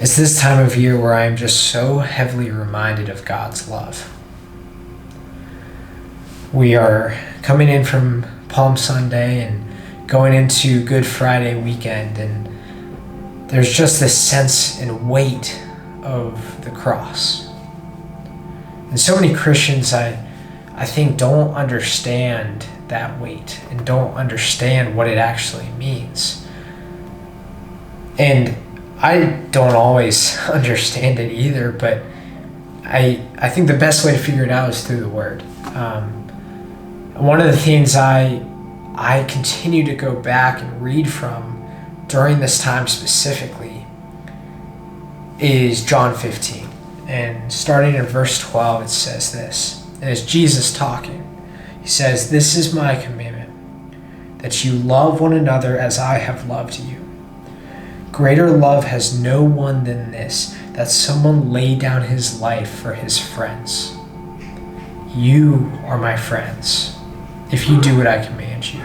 It's this time of year where I'm just so heavily reminded of God's love. We are coming in from Palm Sunday and going into Good Friday weekend, and there's just this sense and weight of the cross. And so many Christians, I think, don't understand that weight and don't understand what it actually means. And I don't always understand it either, but I think the best way to figure it out is through the Word. One of the things I continue to go back and read from during this time specifically is John 15. And starting in verse 12, it says this. And it's Jesus talking. He says, "This is my commandment, that you love one another as I have loved you. Greater love has no one than this, that someone lay down his life for his friends. You are my friends, if you do what I command you.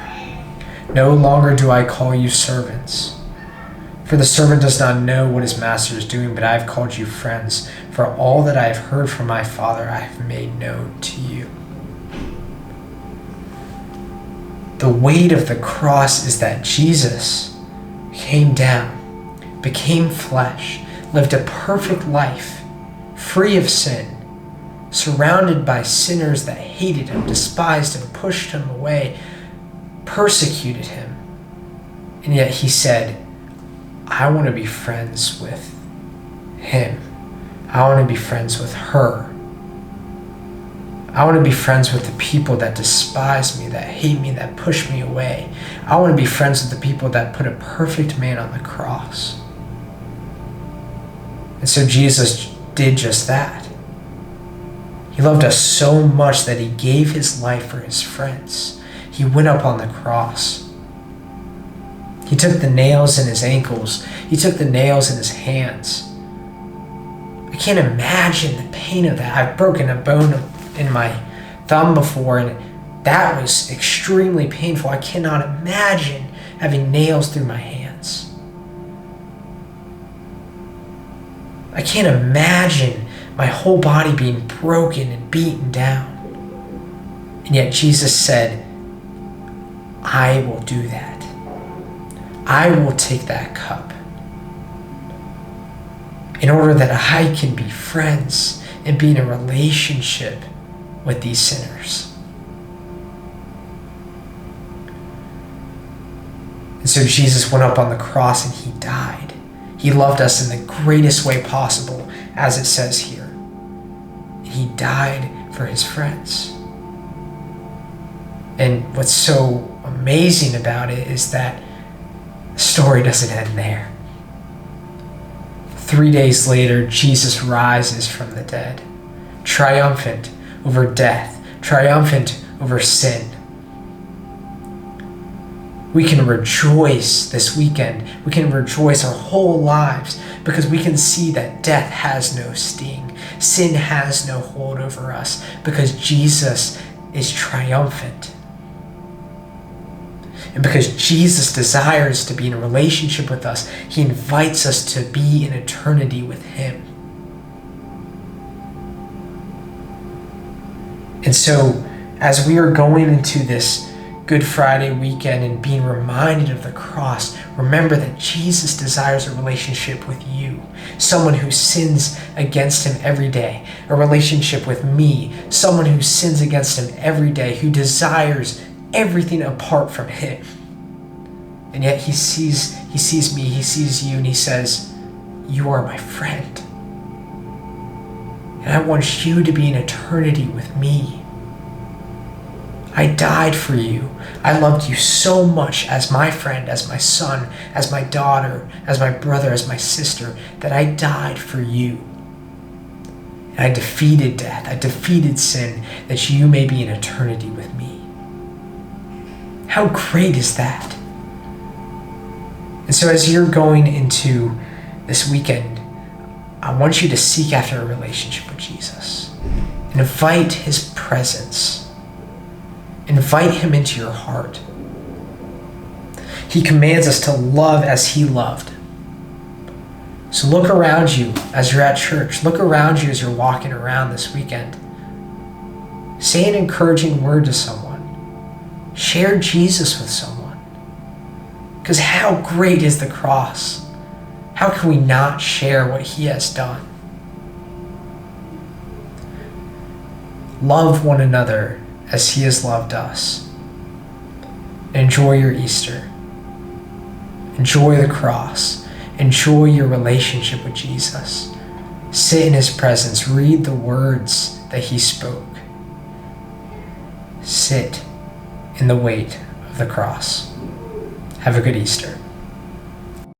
No longer do I call you servants, for the servant does not know what his master is doing, but I have called you friends, for all that I have heard from my Father I have made known to you." The weight of the cross is that Jesus came down, became flesh, lived a perfect life, free of sin, surrounded by sinners that hated him, despised him, pushed him away, persecuted him. And yet he said, I want to be friends with him. I want to be friends with her. I want to be friends with the people that despise me, that hate me, that push me away. I want to be friends with the people that put a perfect man on the cross. And so Jesus did just that. He loved us so much that he gave his life for his friends. He went up on the cross. He took the nails in his ankles. He took the nails in his hands. I can't imagine the pain of that. I've broken a bone in my thumb before, and that was extremely painful. I cannot imagine having nails through my hands. I can't imagine my whole body being broken and beaten down. And yet Jesus said, I will do that. I will take that cup in order that I can be friends and be in a relationship with these sinners. And so Jesus went up on the cross and he died. He loved us in the greatest way possible, as it says here. He died for his friends. And what's so amazing about it is that the story doesn't end there. 3 days later, Jesus rises from the dead, triumphant over death, triumphant over sin. We can rejoice this weekend. We can rejoice our whole lives because we can see that death has no sting. Sin has no hold over us because Jesus is triumphant. And because Jesus desires to be in a relationship with us, he invites us to be in eternity with him. And so, as we are going into this Good Friday weekend and being reminded of the cross, remember that Jesus desires a relationship with you, someone who sins against him every day, a relationship with me, someone who sins against him every day, who desires everything apart from him. And yet he sees me, he sees you, and he says, you are my friend. And I want you to be in eternity with me. I died for you. I loved you so much as my friend, as my son, as my daughter, as my brother, as my sister, that I died for you. And I defeated death. I defeated sin, that you may be in eternity with me. How great is that? And so as you're going into this weekend, I want you to seek after a relationship with Jesus. And invite his presence. Invite him into your heart. He commands us to love as he loved. So look around you as you're at church. Look around you as you're walking around this weekend. Say an encouraging word to someone. Share Jesus with someone. Because how great is the cross? How can we not share what he has done? Love one another as he has loved us. Enjoy your Easter. Enjoy the cross. Enjoy your relationship with Jesus. Sit in his presence. Read the words that he spoke. Sit in the weight of the cross. Have a good Easter.